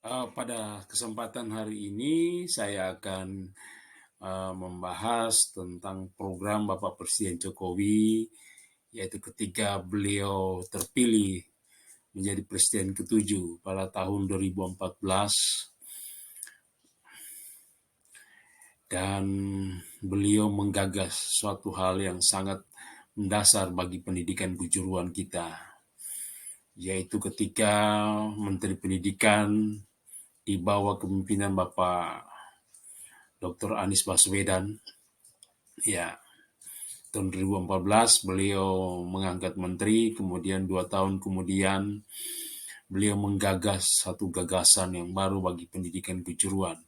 Pada kesempatan hari ini saya akan membahas tentang program Bapak Presiden Jokowi, yaitu ketika beliau terpilih menjadi Presiden ke-7 pada tahun 2014, dan beliau menggagas suatu hal yang sangat mendasar bagi pendidikan kejuruan kita, yaitu ketika Menteri Pendidikan di bawah kepemimpinan Bapak Dr. Anies Baswedan. Ya, tahun 2014 beliau mengangkat menteri, kemudian 2 tahun kemudian beliau menggagas satu gagasan yang baru bagi pendidikan kejuruan.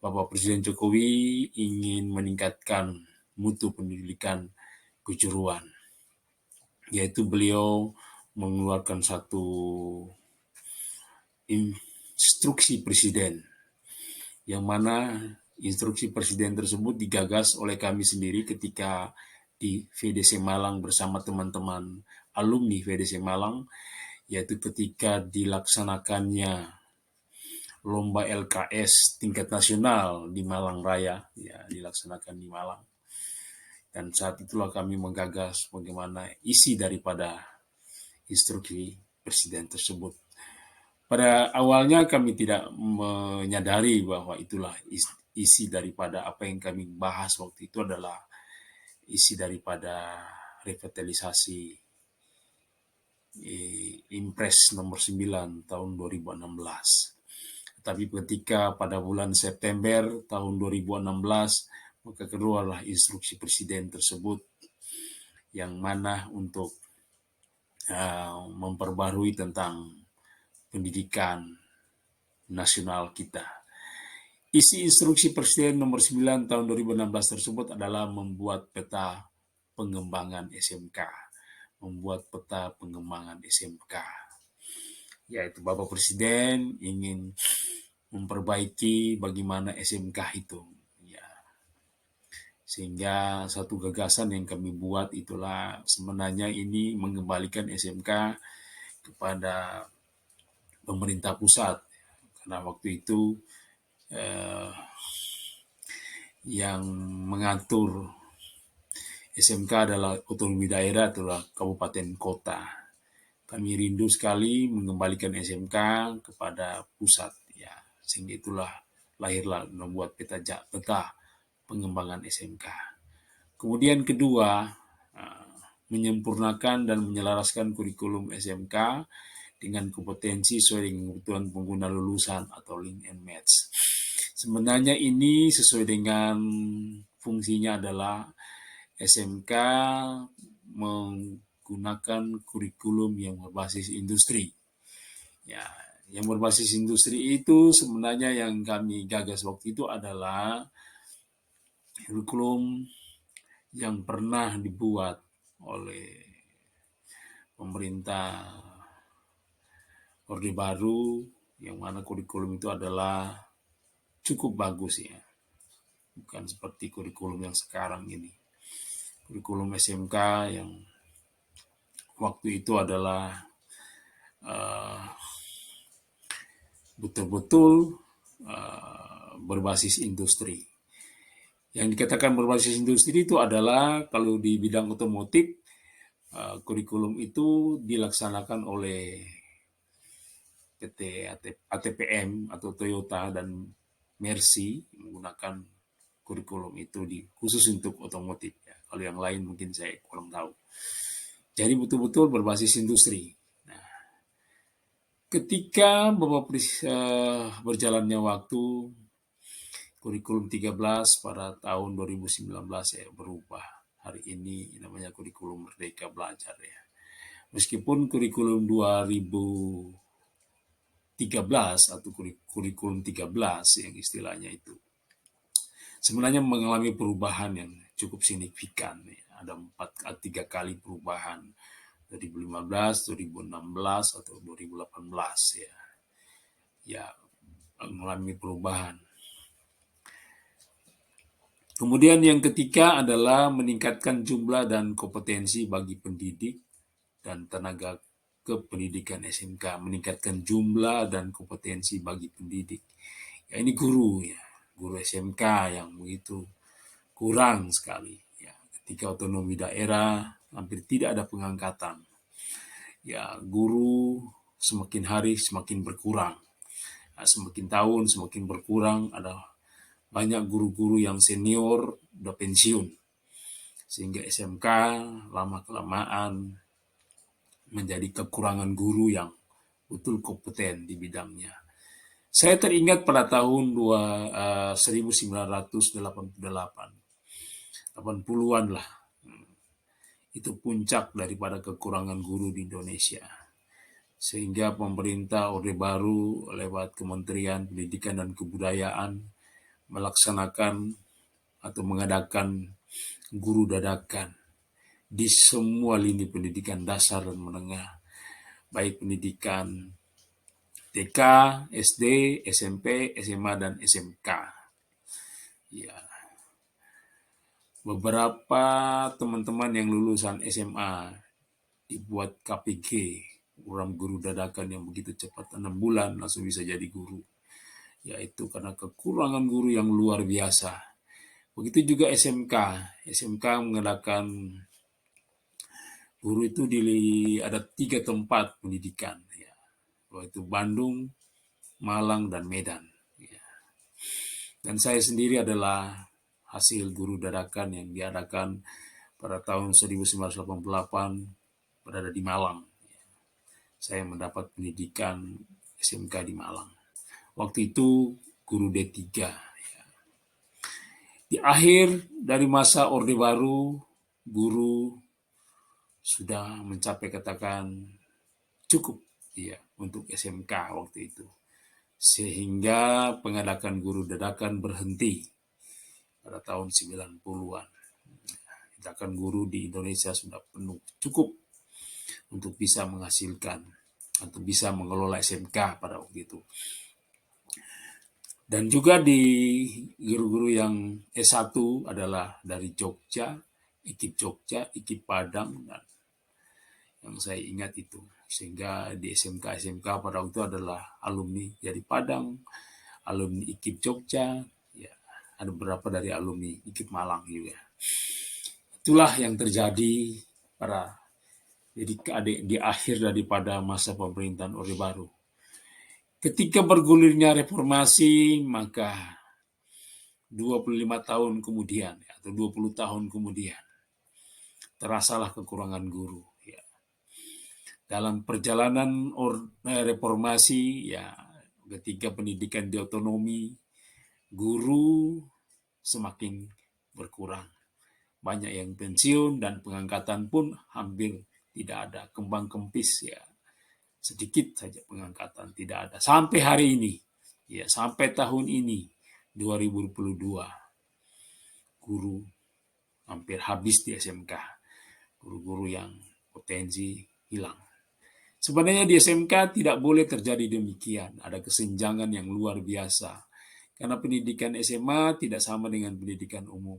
Bapak Presiden Jokowi ingin meningkatkan mutu pendidikan kejuruan, yaitu beliau mengeluarkan satu instruksi presiden, yang mana instruksi presiden tersebut digagas oleh kami sendiri ketika di VDC Malang bersama teman-teman alumni VDC Malang, yaitu ketika dilaksanakannya lomba LKS tingkat nasional di Malang Raya, ya, dilaksanakan di Malang. Dan saat itulah kami menggagas bagaimana isi daripada instruksi presiden tersebut. Pada awalnya kami tidak menyadari bahwa itulah isi daripada apa yang kami bahas waktu itu adalah isi daripada revitalisasi Impres nomor 9 tahun 2016. Tapi ketika pada bulan September tahun 2016, maka keluarlah instruksi presiden tersebut, yang mana untuk memperbarui tentang pendidikan nasional kita. Isi instruksi Presiden nomor 9 tahun 2016 tersebut adalah membuat peta pengembangan SMK. Membuat peta pengembangan SMK. Yaitu Bapak Presiden ingin memperbaiki bagaimana SMK itu. Ya. Sehingga satu gagasan yang kami buat itulah sebenarnya ini mengembalikan SMK kepada pemerintah pusat. Karena waktu itu yang mengatur SMK adalah otonomi daerah, itulah kabupaten kota. Kami rindu sekali mengembalikan SMK kepada pusat, ya, sehingga itulah lahirlah membuat peta pengembangan SMK. Kemudian kedua, menyempurnakan dan menyelaraskan kurikulum SMK dengan kompetensi sesuai dengan kebutuhan pengguna lulusan atau link and match. Sebenarnya ini sesuai dengan fungsinya adalah SMK menggunakan kurikulum yang berbasis industri. Ya, yang berbasis industri itu sebenarnya yang kami gagas waktu itu adalah kurikulum yang pernah dibuat oleh pemerintah Orde Baru, yang mana kurikulum itu adalah cukup bagus, ya. Bukan seperti kurikulum yang sekarang ini. Kurikulum SMK yang waktu itu adalah betul-betul berbasis industri. Yang dikatakan berbasis industri itu adalah kalau di bidang otomotif, kurikulum itu dilaksanakan oleh PT ATPM atau Toyota dan Mercy menggunakan kurikulum itu khusus untuk otomotif. Ya. Kalau yang lain mungkin saya kurang tahu. Jadi betul-betul berbasis industri. Nah, ketika berjalannya waktu, kurikulum 13 pada tahun 2019 ya berubah. Hari ini namanya kurikulum Merdeka Belajar, ya. Meskipun kurikulum 2013 atau kurikulum 13 yang istilahnya itu sebenarnya mengalami perubahan yang cukup signifikan. Ya. Ada 3 kali perubahan, 2015, 2016 atau 2018, ya. Ya, mengalami perubahan. Kemudian yang ketiga adalah meningkatkan jumlah dan kompetensi bagi pendidik dan tenaga ke pendidikan SMK, meningkatkan jumlah dan kompetensi bagi pendidik. Ya, ini guru ya, guru SMK yang begitu kurang sekali. Ya, ketika otonomi daerah hampir tidak ada pengangkatan. Ya, guru semakin hari semakin berkurang. Nah, semakin tahun semakin berkurang, ada banyak guru-guru yang senior udah pensiun. Sehingga SMK lama-kelamaan menjadi kekurangan guru yang betul kompeten di bidangnya. Saya teringat pada tahun 1988, 80-an lah. Itu puncak daripada kekurangan guru di Indonesia. Sehingga pemerintah Orde Baru lewat Kementerian Pendidikan dan Kebudayaan melaksanakan atau mengadakan guru dadakan di semua lini pendidikan dasar dan menengah, baik pendidikan TK, SD, SMP, SMA, dan SMK. Ya, beberapa teman-teman yang lulusan SMA dibuat KPG, program guru dadakan yang begitu cepat, 6 bulan langsung bisa jadi guru. Yaitu karena kekurangan guru yang luar biasa. Begitu juga SMK. SMK mengadakan guru itu ada 3 tempat pendidikan, ya, yaitu Bandung, Malang, dan Medan. Ya. Dan saya sendiri adalah hasil guru dadakan yang diadakan pada tahun 1988 berada di Malang. Saya mendapat pendidikan SMK di Malang. Waktu itu guru D3. Di akhir dari masa Orde Baru, guru sudah mencapai katakan cukup ya untuk SMK waktu itu. Sehingga pengadakan guru dadakan berhenti pada tahun 90-an. Dadakan guru di Indonesia sudah penuh, cukup untuk bisa menghasilkan atau bisa mengelola SMK pada waktu itu. Dan juga di guru-guru yang S1 adalah dari Jogja, IKIP Padang, dan yang saya ingat itu. Sehingga di SMK pada waktu itu adalah alumni dari Padang, alumni IKIP Jogja, ya, ada beberapa dari alumni IKIP Malang juga. Itulah yang terjadi di akhir daripada masa pemerintahan Orde Baru. Ketika bergulirnya reformasi, maka 25 tahun kemudian atau 20 tahun kemudian terasalah kekurangan guru. Ya. Dalam perjalanan reformasi, ya, ketika pendidikan diotonomi, guru semakin berkurang. Banyak yang pensiun dan pengangkatan pun hampir tidak ada, kembang kempis ya. Sedikit saja pengangkatan, tidak ada. Sampai hari ini, ya sampai tahun ini, 2022, guru hampir habis di SMK. Guru-guru yang potensi hilang. Sebenarnya di SMK tidak boleh terjadi demikian. Ada kesenjangan yang luar biasa. Karena pendidikan SMA tidak sama dengan pendidikan umum.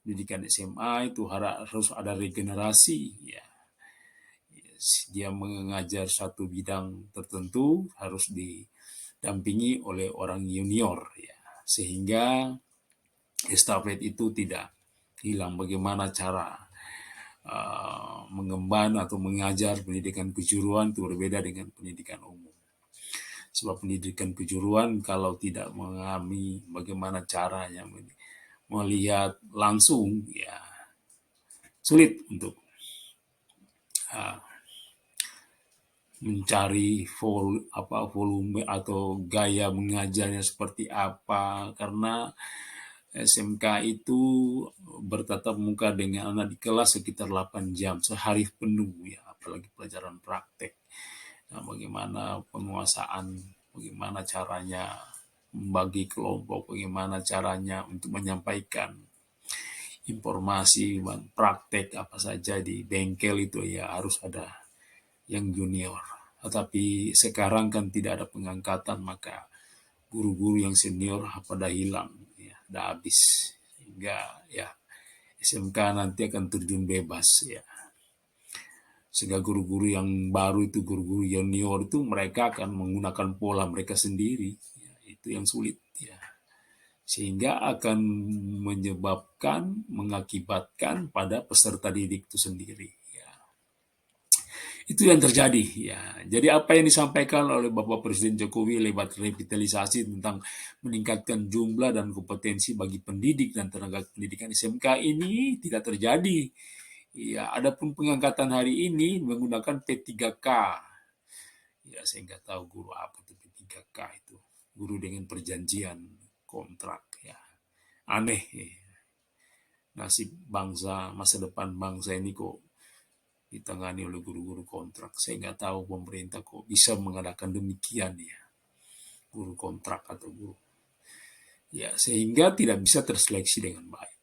Pendidikan SMA itu harus ada regenerasi, ya. Dia mengajar satu bidang tertentu harus didampingi oleh orang junior, ya. Sehingga estafet itu tidak hilang. Bagaimana cara mengemban atau mengajar pendidikan kejuruan itu berbeda dengan pendidikan umum. Sebab pendidikan kejuruan kalau tidak mengalami bagaimana caranya melihat langsung, ya sulit untuk mencari volume atau gaya mengajarnya seperti apa, karena SMK itu bertatap muka dengan anak di kelas sekitar 8 jam sehari penuh, ya, apalagi pelajaran praktek. Nah, bagaimana penguasaan, bagaimana caranya membagi kelompok, bagaimana caranya untuk menyampaikan informasi praktek apa saja di bengkel itu, ya harus ada yang junior. Tetapi sekarang kan tidak ada pengangkatan, maka guru-guru yang senior pada hilang, ya, dah habis. Sehingga ya SMK nanti akan terjun bebas, ya. Sehingga guru-guru yang baru itu, guru-guru junior itu mereka akan menggunakan pola mereka sendiri. Ya, itu yang sulit. Ya. Sehingga akan mengakibatkan pada peserta didik itu sendiri. Ya. Itu yang terjadi. Ya. Jadi apa yang disampaikan oleh Bapak Presiden Jokowi lewat revitalisasi tentang meningkatkan jumlah dan kompetensi bagi pendidik dan tenaga pendidikan SMK ini tidak terjadi. Ya, adapun pengangkatan hari ini menggunakan P3K. Ya, saya nggak tahu guru apa itu P3K itu. Guru dengan perjanjian kontrak. Ya, aneh. Ya. Nasib bangsa, masa depan bangsa ini kok ditangani oleh guru-guru kontrak. Saya nggak tahu pemerintah kok bisa mengadakan demikian ya, guru kontrak atau guru. Ya, sehingga tidak bisa terseleksi dengan baik.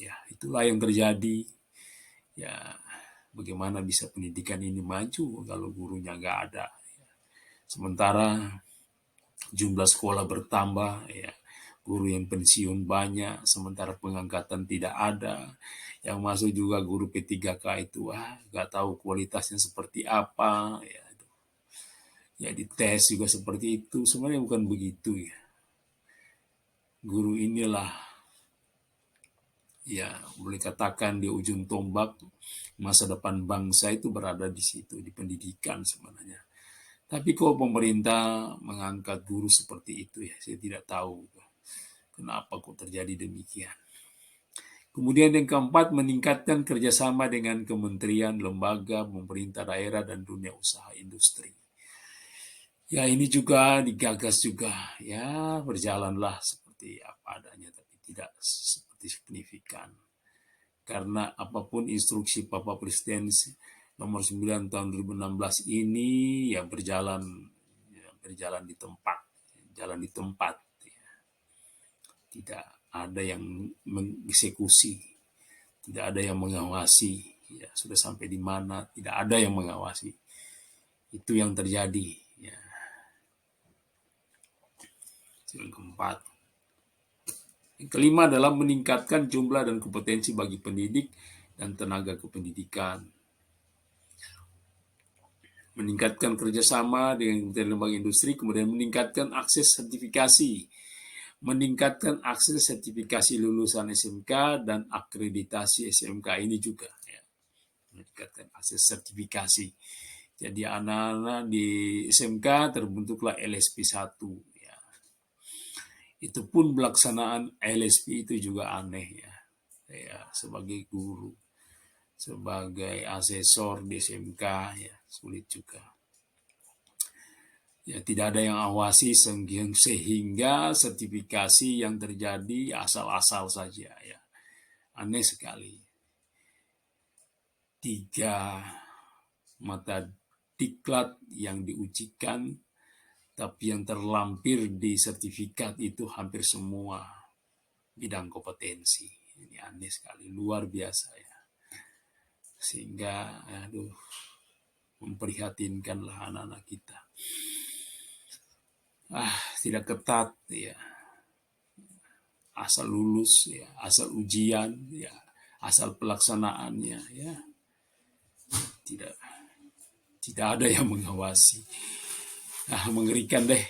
Ya, itulah yang terjadi. Ya, bagaimana bisa pendidikan ini maju kalau gurunya nggak ada. Ya. Sementara jumlah sekolah bertambah, ya, guru yang pensiun banyak, sementara pengangkatan tidak ada. Yang masuk juga guru P3K itu, nggak tahu kualitasnya seperti apa. Ya dites juga seperti itu. Sebenarnya bukan begitu ya. Guru inilah, ya boleh katakan di ujung tombak masa depan bangsa itu berada di situ, di pendidikan sebenarnya. Tapi kok pemerintah mengangkat guru seperti itu ya, saya tidak tahu kenapa kok terjadi demikian. Kemudian yang keempat, meningkatkan kerjasama dengan kementerian, lembaga, pemerintah daerah, dan dunia usaha industri. Ya ini juga digagas juga, ya berjalanlah seperti apa adanya, tapi tidak seperti signifikan. Karena apapun instruksi Bapak Presiden nomor 9 tahun 2016 ini ya berjalan di tempat, jalan di tempat. Tidak ada yang mengeksekusi, tidak ada yang mengawasi. Ya, sudah sampai di mana tidak ada yang mengawasi. Itu yang terjadi. Ya. Yang keempat. Yang kelima adalah meningkatkan jumlah dan kompetensi bagi pendidik dan tenaga kependidikan. Meningkatkan kerjasama dengan Kementerian Lembaga Industri, kemudian meningkatkan akses sertifikasi. Meningkatkan akses sertifikasi lulusan SMK dan akreditasi SMK ini juga. Ya. Meningkatkan akses sertifikasi. Jadi anak-anak di SMK terbentuklah LSP 1. Ya. Itu pun pelaksanaan LSP itu juga aneh ya. Ya sebagai guru, sebagai asesor di SMK ya sulit juga. Ya, tidak ada yang awasi sehingga sertifikasi yang terjadi asal-asal saja ya. Aneh sekali. 3 mata diklat yang diujikan, tapi yang terlampir di sertifikat itu hampir semua bidang kompetensi. Ini aneh sekali, luar biasa ya. Sehingga memprihatinkanlah anak-anak kita. Tidak ketat ya. Asal lulus ya, asal ujian ya, asal pelaksanaannya ya. Tidak ada yang mengawasi. Mengerikan deh.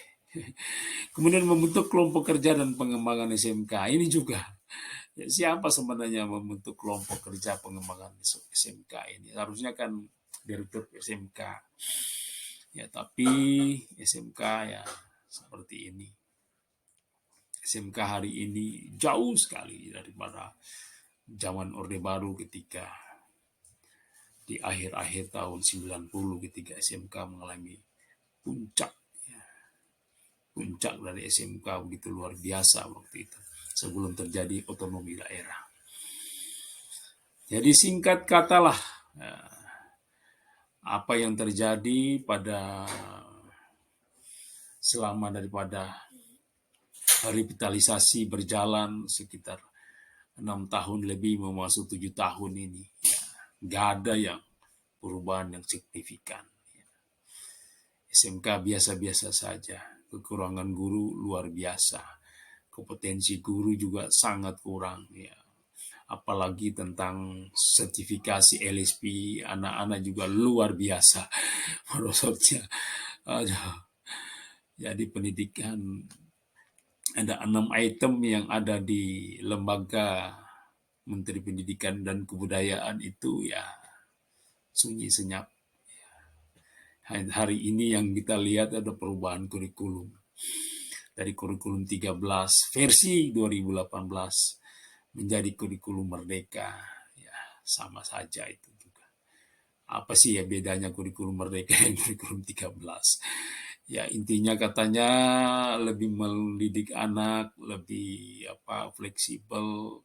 Kemudian membentuk kelompok kerja dan pengembangan SMK. Ini juga ya, siapa sebenarnya membentuk kelompok kerja pengembangan SMK ini? Harusnya kan direktur SMK. Ya, tapi SMK ya seperti ini. SMK hari ini jauh sekali daripada zaman Orde Baru ketika di akhir-akhir tahun 90 ketika SMK mengalami puncak. Ya. Puncak dari SMK begitu luar biasa waktu itu. Sebelum terjadi otonomi daerah. Jadi singkat katalah apa yang terjadi pada selama daripada revitalisasi berjalan sekitar 6 tahun lebih memasuki 7 tahun ini. Ya, gak ada yang perubahan yang signifikan. Ya. SMK biasa-biasa saja. Kekurangan guru luar biasa. Kompetensi guru juga sangat kurang. Ya. apalagi tentang sertifikasi LSP, anak-anak juga luar biasa merosotnya. Aduh, jadi pendidikan ada 6 item yang ada di lembaga Menteri Pendidikan dan Kebudayaan itu ya sunyi senyap. Hari ini yang kita lihat ada perubahan kurikulum. Dari kurikulum 13 versi 2018 menjadi kurikulum merdeka. Ya, sama saja itu juga. Apa sih ya bedanya kurikulum merdeka dan kurikulum 13? Ya intinya katanya lebih mendidik anak, lebih fleksibel,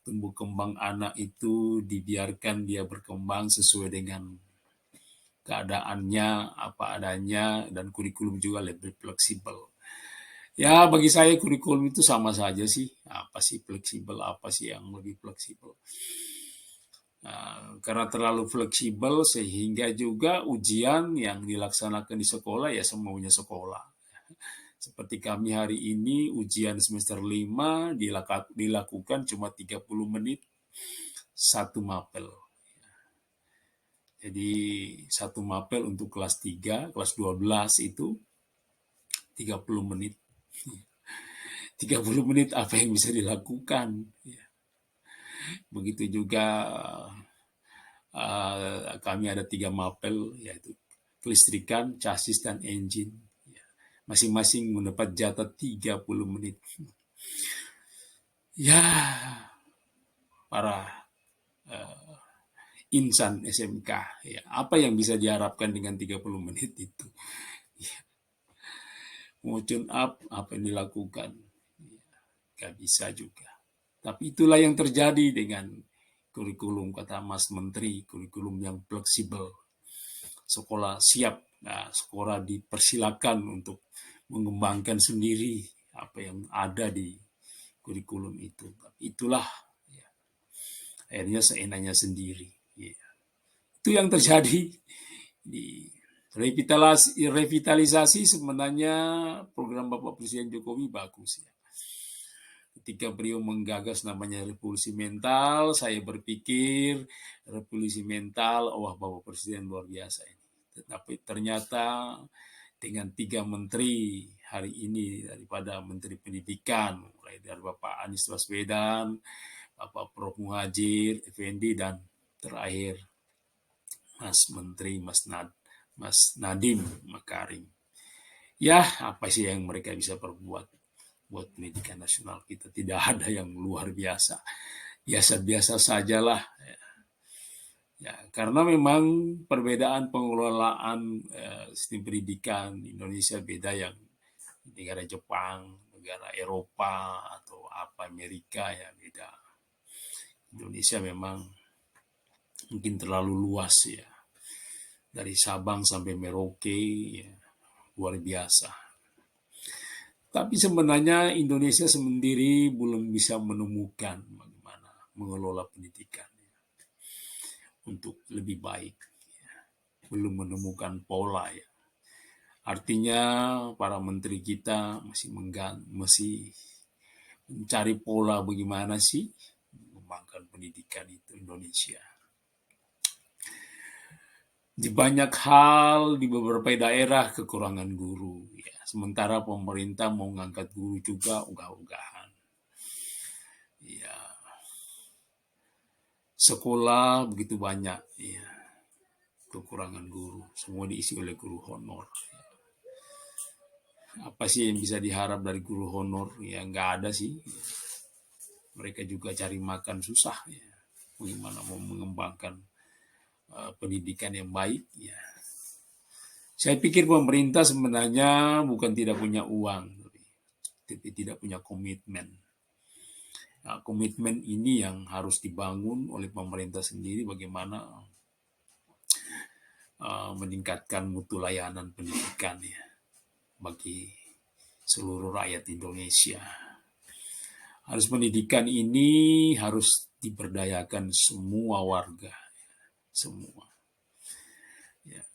tumbuh kembang anak itu dibiarkan dia berkembang sesuai dengan keadaannya, apa adanya, dan kurikulum juga lebih fleksibel. Ya bagi saya kurikulum itu sama saja sih. Apa sih fleksibel, apa sih yang lebih fleksibel. Karena terlalu fleksibel sehingga juga ujian yang dilaksanakan di sekolah ya semaunya sekolah. Seperti kami hari ini ujian semester 5 dilakukan cuma 30 menit satu mapel. Jadi satu mapel untuk kelas 3, kelas 12 itu 30 menit. 30 menit apa yang bisa dilakukan. Begitu juga kami ada 3 mapel, yaitu kelistrikan, chassis, dan engine. Masing-masing mendapat jatah 30 menit. Ya, para insan SMK, ya, apa yang bisa diharapkan dengan 30 menit itu? Ya. Mau tune up, apa yang dilakukan? Gak bisa juga. Tapi itulah yang terjadi dengan kurikulum, kata Mas Menteri, kurikulum yang fleksibel. Sekolah siap, sekolah dipersilakan untuk mengembangkan sendiri apa yang ada di kurikulum itu. Itulah ya, akhirnya seenaknya sendiri. Ya. Itu yang terjadi di revitalisasi. Sebenarnya program Bapak Presiden Jokowi bagus ya. Ketika beliau menggagas namanya revolusi mental, saya berpikir revolusi mental, wah Bapak Presiden luar biasa ini. Tetapi ternyata dengan 3 menteri hari ini, daripada Menteri Pendidikan, mulai dari Bapak Anies Baswedan, Bapak Prof. Muhajir Effendi, dan terakhir Mas Menteri Mas Nadiem Makarim. Ya, apa sih yang mereka bisa perbuat buat pendidikan nasional kita? Tidak ada yang luar biasa. Biasa-biasa sajalah. Ya, karena memang perbedaan pengelolaan sistem pendidikan Indonesia beda yang negara Jepang, negara Eropa, atau Amerika ya beda. Indonesia memang mungkin terlalu luas ya. Dari Sabang sampai Merauke ya, luar biasa. Tapi sebenarnya Indonesia sendiri belum bisa menemukan bagaimana mengelola pendidikan untuk lebih baik. Belum menemukan pola ya. Artinya para menteri kita masih mencari pola bagaimana sih mengembangkan pendidikan itu Indonesia. Di banyak hal di beberapa daerah kekurangan guru ya. Sementara pemerintah mau ngangkat guru juga ogah-ogahan. Ya. Sekolah begitu banyak ya. Kekurangan guru, semua diisi oleh guru honor. Apa sih yang bisa diharap dari guru honor? Ya nggak ada sih. Mereka juga cari makan susah ya. Bagaimana mau mengembangkan pendidikan yang baik ya. Saya pikir pemerintah sebenarnya bukan tidak punya uang, tapi tidak punya komitmen. Nah, komitmen ini yang harus dibangun oleh pemerintah sendiri, bagaimana meningkatkan mutu layanan pendidikan ya bagi seluruh rakyat Indonesia. Harus pendidikan ini harus diberdayakan semua warga, semua. Ya.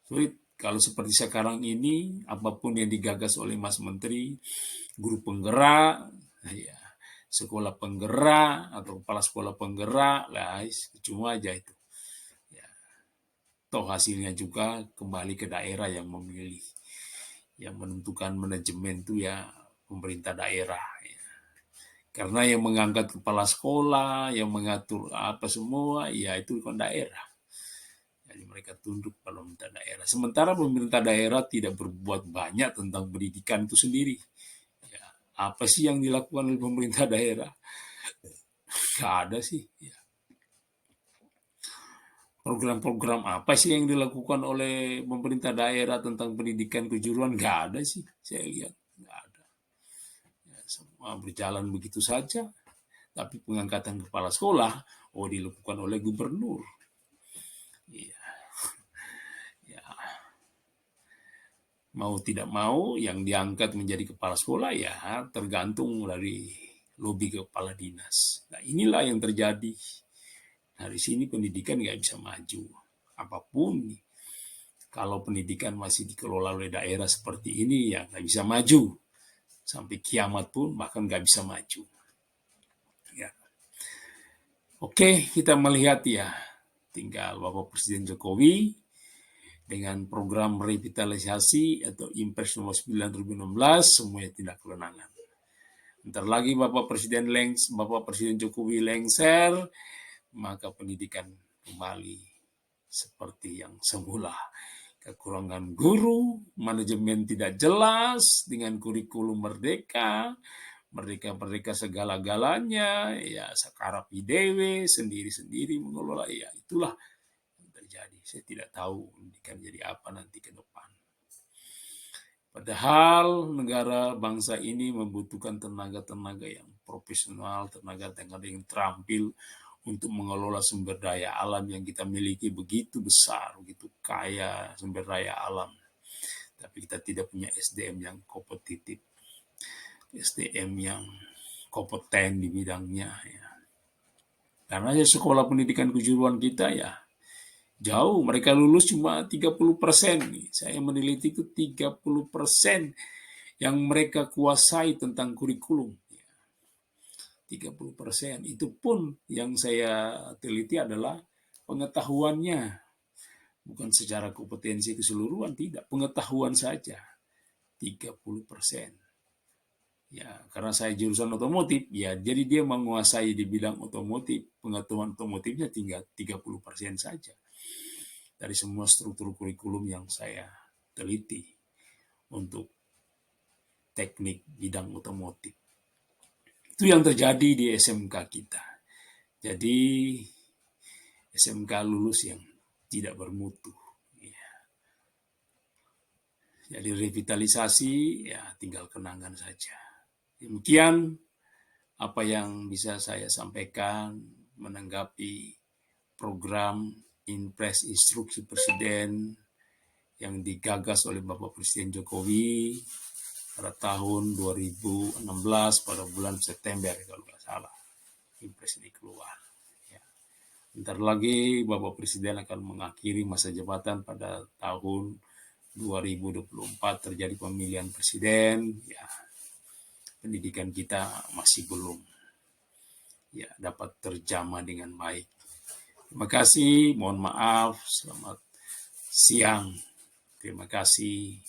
Sulit kalau seperti sekarang ini, apapun yang digagas oleh Mas Menteri, guru penggerak, ya, sekolah penggerak atau kepala sekolah penggerak, lah cuma aja itu. Ya, toh hasilnya juga kembali ke daerah yang memilih, yang menentukan manajemen itu ya pemerintah daerah. Ya. Karena yang mengangkat kepala sekolah, yang mengatur apa semua, ya itu kan daerah. Jadi mereka tunduk pada pemerintah daerah. Sementara pemerintah daerah tidak berbuat banyak tentang pendidikan itu sendiri. Ya, apa sih yang dilakukan oleh pemerintah daerah? Gak ada sih. Ya. Program-program apa sih yang dilakukan oleh pemerintah daerah tentang pendidikan kejuruan? Gak ada sih, saya lihat. Gak ada. Ya, semua berjalan begitu saja. Tapi pengangkatan kepala sekolah, dilakukan oleh gubernur. Ya, ya, mau tidak mau yang diangkat menjadi kepala sekolah ya tergantung dari lobi kepala dinas. Nah inilah yang terjadi. Dari sini pendidikan nggak bisa maju. Apapun, kalau pendidikan masih dikelola oleh daerah seperti ini ya nggak bisa maju. Sampai kiamat pun bahkan nggak bisa maju. Ya. Oke, kita melihat ya, tinggal Bapak Presiden Jokowi dengan program revitalisasi atau Impres nomor 9 2016 semuanya tidak kewenangan. Ntar lagi Bapak Presiden Jokowi lengser, maka pendidikan kembali seperti yang semula. Kekurangan guru, manajemen tidak jelas dengan kurikulum merdeka segala-galanya, ya sekarang dewe sendiri-sendiri mengelola, ya itulah yang terjadi. Saya tidak tahu pendidikan jadi apa nanti ke depan. Padahal negara bangsa ini membutuhkan tenaga-tenaga yang profesional, tenaga-tenaga yang terampil untuk mengelola sumber daya alam yang kita miliki begitu besar, begitu kaya sumber daya alam. Tapi kita tidak punya SDM yang kompetitif, SDM yang kompeten di bidangnya. Ya. Karena sekolah pendidikan kejuruan kita ya jauh, mereka lulus cuma 30%. Saya meneliti itu 30% yang mereka kuasai tentang kurikulum. 30%. Itu pun yang saya teliti adalah pengetahuannya. Bukan secara kompetensi keseluruhan, tidak. Pengetahuan saja. 30%. Ya, karena saya jurusan otomotif, ya jadi dia menguasai di bidang otomotif. Pengetahuan otomotifnya tinggal 30% saja. Dari semua struktur kurikulum yang saya teliti untuk teknik bidang otomotif. Itu yang terjadi di SMK kita. Jadi SMK lulus yang tidak bermutu. Ya. Jadi revitalisasi ya tinggal kenangan saja. Demikian apa yang bisa saya sampaikan menanggapi program Impres Instruksi Presiden yang digagas oleh Bapak Presiden Jokowi pada tahun 2016 pada bulan September kalau nggak salah. Impres ini keluar. Ya. Bentar lagi Bapak Presiden akan mengakhiri masa jabatan pada tahun 2024 terjadi pemilihan presiden. Ya, pendidikan kita masih belum ya dapat terjamah dengan baik. Terima kasih, mohon maaf, selamat siang. Terima kasih.